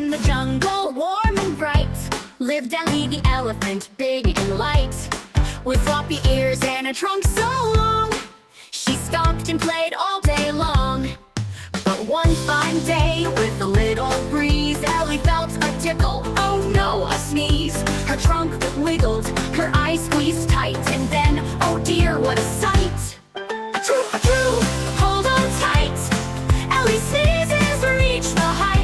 In the jungle, warm and bright, lived Ellie the elephant, big and light. With floppy ears and a trunk so long, she stomped and played all day long. But one fine day, with a little breeze, Ellie felt a tickle, oh no, a sneeze. Her trunk wiggled, her eyes squeezed tight, and then, oh dear, what a sight! Achoo, achoo, hold on tight. Ellie sneezes, reach the height.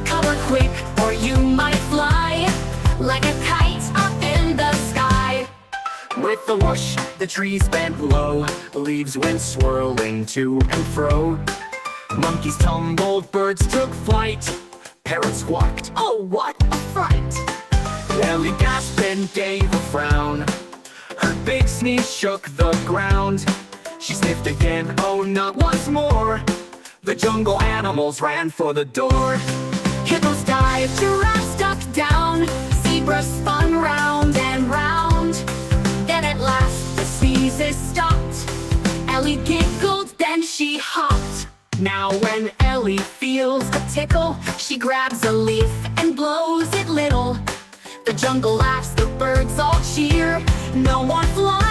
Cover quick, or you might fly like a kite up in the sky. With the whoosh, the trees bent low, leaves went swirling to and fro. Monkeys tumbled, birds took flight, parrots squawked, oh what a fright! Ellie gasped and gave a frown, her big sneeze shook the ground. She sniffed again, oh not once more. The jungle animals ran for the door. Hippos dived, giraffes ducked down, zebras spun round and round. Then at last the sneezes stopped. Ellie giggled, then she hopped. Now when Ellie feels a tickle, she grabs a leaf and blows it little. The jungle laughs, the birds all cheer. No one flies